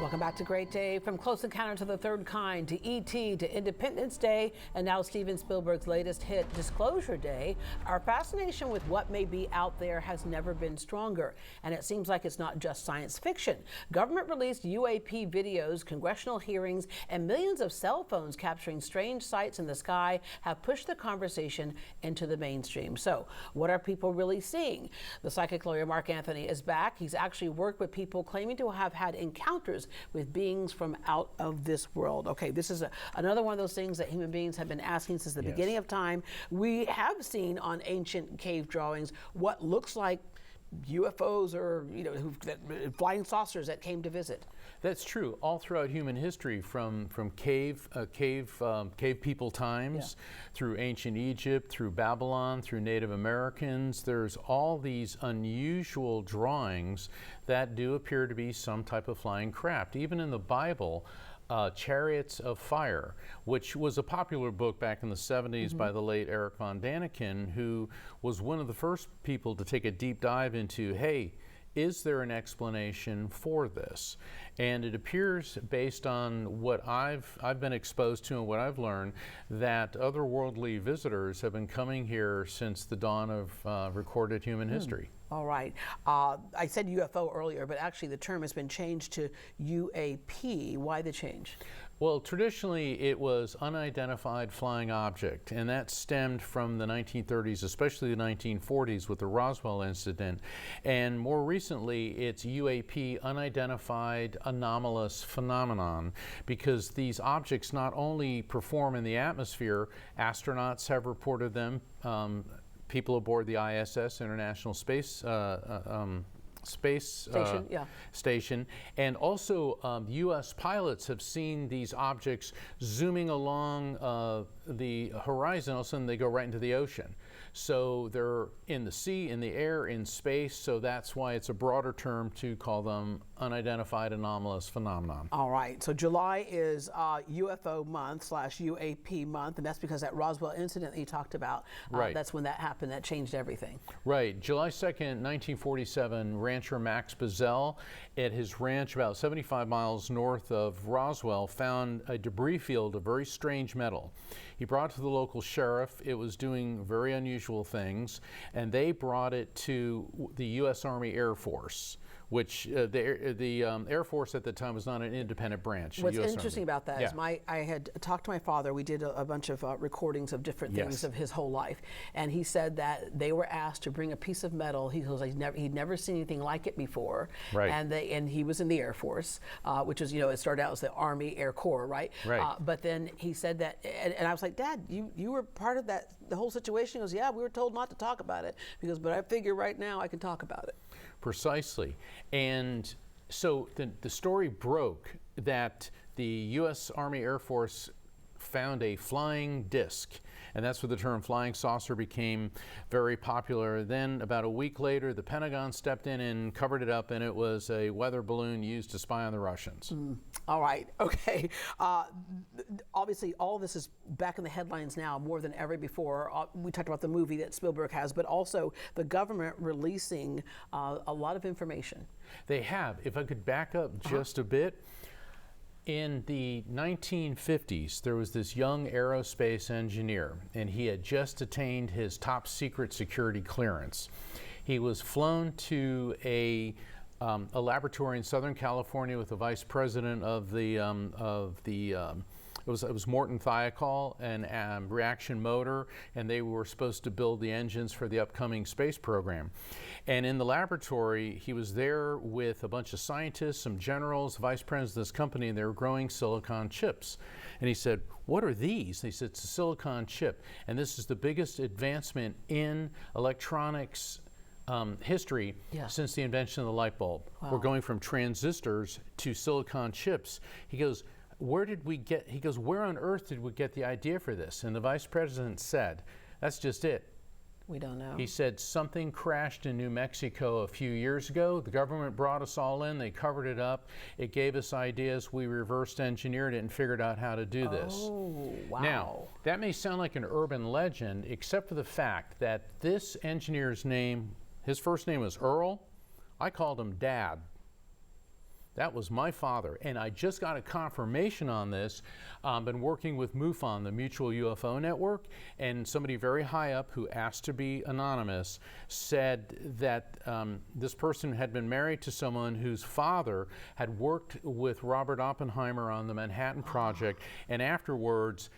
Welcome back to Great Day. From Close Encounter to the Third Kind to E.T. to Independence Day and now Steven Spielberg's latest hit, Disclosure Day, our fascination with what may be out there has never been stronger. And it seems like it's not just science fiction. Government-released UAP videos, congressional hearings, and millions of cell phones capturing strange sights in the sky have pushed the conversation into the mainstream. So, what are people really seeing? The psychic lawyer Mark Anthony is back. He's actually worked with people claiming to have had encounters with beings from out of this world. Okay, this is another one of those things that human beings have been asking since the beginning of time. We have seen on ancient cave drawings what looks like UFOs or flying saucers that came to visit. That's true. All throughout human history, from cave people times, through ancient Egypt, through Babylon, through Native Americans, there's all these unusual drawings that do appear to be some type of flying craft. Even in the Bible, Chariots of Fire, which was a popular book back in the 70s by the late Eric von Daniken, who was one of the first people to take a deep dive into, hey, is there an explanation for this? And it appears, based on what I've been exposed to and what I've learned, that otherworldly visitors have been coming here since the dawn of recorded human history. All right. I said UFO earlier, but actually the term has been changed to UAP. Why the change? Well, traditionally it was unidentified flying object, and that stemmed from the 1930s, especially the 1940s with the Roswell incident. And more recently, it's UAP, unidentified anomalous phenomenon, because these objects not only perform in the atmosphere, astronauts have reported them, people aboard the ISS, International Space Station, and also U.S. pilots have seen these objects zooming along the horizon. All of a sudden they go right into the ocean. So they're in the sea, in the air, in space, so that's why it's a broader term to call them unidentified anomalous phenomenon. All right, so July is UFO month / UAP month, and that's because that Roswell incident that you talked about, that's when that happened, that changed everything. Right, July 2nd, 1947, rancher Max Bazell at his ranch about 75 miles north of Roswell found a debris field of very strange metal. He brought it to the local sheriff. It was doing very unusual things, and they brought it to the U.S. Army Air Force, which the Air Force at the time was not an independent branch. What's interesting about that is I had talked to my father. We did a bunch of recordings of different things of his whole life, and he said that they were asked to bring a piece of metal. He goes, he'd never seen anything like it before, and he was in the Air Force, which is, it started out as the Army Air Corps, right? But then he said that, and I was like, Dad, you were part of that, the whole situation. He goes, yeah, we were told not to talk about it. He goes, but I figure right now I can talk about it. Precisely. And so the story broke that the U.S. Army Air Force found a flying disc, and that's where the term flying saucer became very popular. Then about a week later, the Pentagon stepped in and covered it up, and it was a weather balloon used to spy on the Russians. All right, okay. Obviously, all of this is back in the headlines now more than ever before. We talked about the movie that Spielberg has, but also the government releasing a lot of information. They have. If I could back up just a bit, in the 1950s, there was this young aerospace engineer, and he had just attained his top secret security clearance. He was flown to a laboratory in Southern California with the vice president of it was Morton Thiokol and reaction motor, and they were supposed to build the engines for the upcoming space program. And in the laboratory, he was there with a bunch of scientists, some generals, vice presidents of this company, and they were growing silicon chips. And he said, "What are these?" They said, "It's a silicon chip, and this is the biggest advancement in electronics history since the invention of the light bulb. We're going from transistors to silicon chips." He goes, where on earth did we get the idea for this? And the vice president said, "That's just it. We don't know." He said, "Something crashed in New Mexico a few years ago. The government brought us all in. They covered it up. It gave us ideas. We reversed engineered it and figured out how to do this." Oh, wow. Now, that may sound like an urban legend, except for the fact that this engineer's name, his first name was Earl. I called him Dad. That was my father. And I just got a confirmation on this. Been working with MUFON, the Mutual UFO Network, and somebody very high up who asked to be anonymous said that this person had been married to someone whose father had worked with Robert Oppenheimer on the Manhattan Project, and afterwards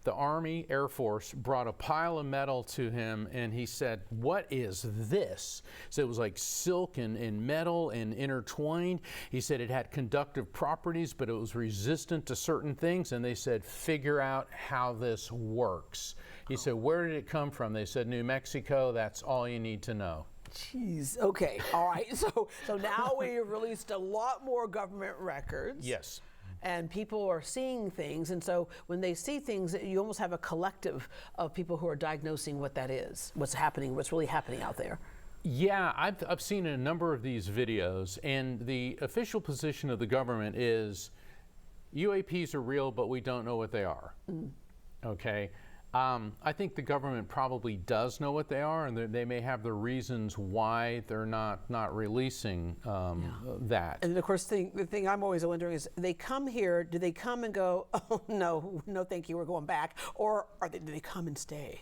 the Army, Air Force brought a pile of metal to him, and he said, "What is this?" So it was like silk and metal and intertwined. He said it had conductive properties, but it was resistant to certain things, and they said, "Figure out how this works." He said, "Where did it come from?" They said, "New Mexico, that's all you need to know." Jeez. Okay. All right. So now we released a lot more government records. Yes. And people are seeing things, and so when they see things, you almost have a collective of people who are diagnosing what that is, what's happening, what's really happening out there. Yeah, I've seen a number of these videos, and the official position of the government is UAPs are real, but we don't know what they are. Okay. I think the government probably does know what they are, and they may have the reasons why they're not releasing that. And of course, the thing I'm always wondering is, they come here, do they come and go, "Oh, no, thank you, we're going back," or do they come and stay?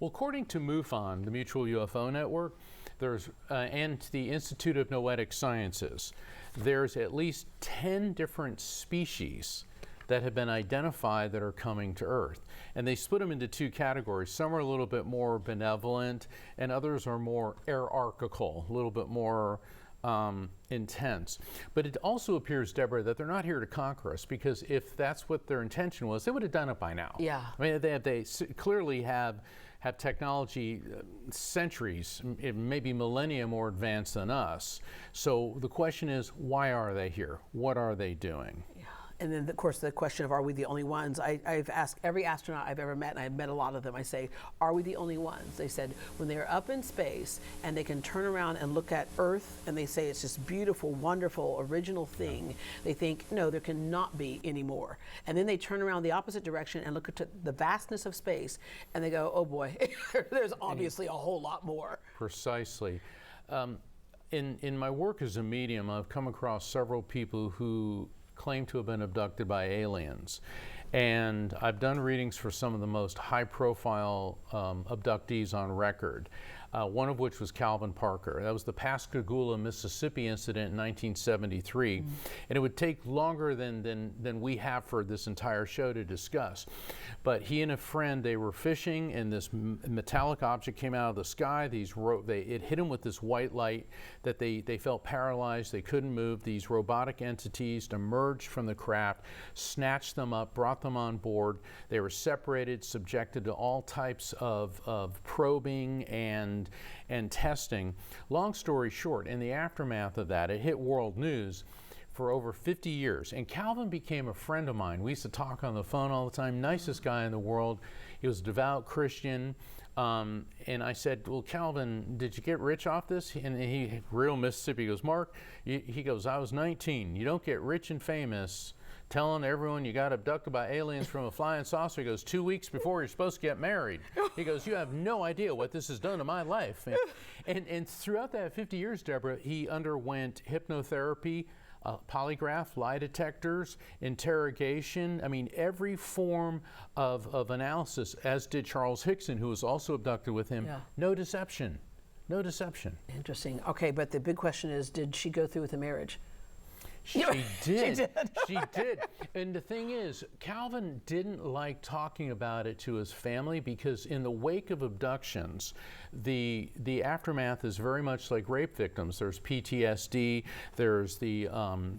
Well, according to MUFON, the Mutual UFO Network, there's and the Institute of Noetic Sciences, there's at least 10 different species that have been identified that are coming to Earth. And they split them into two categories. Some are a little bit more benevolent, and others are more hierarchical, a little bit more intense. But it also appears, Deborah, that they're not here to conquer us, because if that's what their intention was, they would have done it by now. Yeah. I mean, they clearly have technology centuries, maybe millennia more advanced than us. So the question is, why are they here? What are they doing? Yeah. And then, of course, the question of, are we the only ones? I've asked every astronaut I've ever met, and I've met a lot of them, I say, are we the only ones? They said when they're up in space and they can turn around and look at Earth and they say it's this beautiful, wonderful, original thing, they think, no, there cannot be any more. And then they turn around the opposite direction and look at the vastness of space, and they go, oh boy, there's obviously a whole lot more. Precisely. In my work as a medium, I've come across several people who claim to have been abducted by aliens. And I've done readings for some of the most high-profile abductees on record, one of which was Calvin Parker. That was the Pascagoula, Mississippi incident in 1973. And it would take longer than we have for this entire show to discuss. But he and a friend, they were fishing, and this metallic object came out of the sky. It hit them with this white light that they felt paralyzed. They couldn't move. These robotic entities emerged from the craft, snatched them up, brought them on board. They were separated, subjected to all types of probing and testing. Long story short, in the aftermath of that, it hit world news for over 50 years. And Calvin became a friend of mine. We used to talk on the phone all the time. Nicest guy in the world. He was a devout Christian. And I said, well, Calvin, did you get rich off this? And he, real Mississippi, goes, Mark, he goes, I was 19. You don't get rich and famous telling everyone you got abducted by aliens from a flying saucer. He goes, 2 weeks before you're supposed to get married. He goes, you have no idea what this has done to my life. And throughout that 50 years, Deborah, he underwent hypnotherapy, polygraph, lie detectors, interrogation. I mean, every form of analysis, as did Charles Hickson, who was also abducted with him. Yeah. No deception. No deception. Interesting. Okay, but the big question is, did she go through with the marriage? She did. She did. And the thing is, Calvin didn't like talking about it to his family, because in the wake of abductions, the aftermath is very much like rape victims. There's PTSD. There's the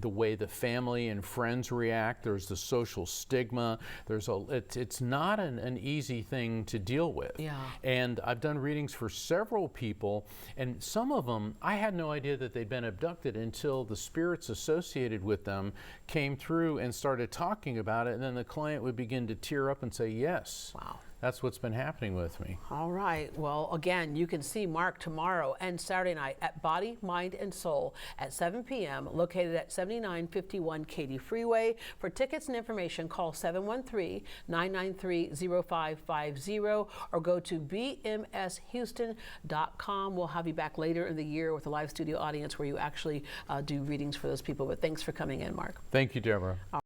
way the family and friends react. There's the social stigma. It's not an easy thing to deal with. Yeah. And I've done readings for several people, and some of them, I had no idea that they'd been abducted until the spirits associated with them came through and started talking about it, and then the client would begin to tear up and say, yes. Wow. that's what's been happening with me. All right. Well, again, you can see Mark tomorrow and Saturday night at Body, Mind, and Soul at 7 p.m. located at 7951 Katy Freeway. For tickets and information, call 713-993-0550 or go to bmshouston.com. We'll have you back later in the year with a live studio audience where you actually do readings for those people. But thanks for coming in, Mark. Thank you, Deborah.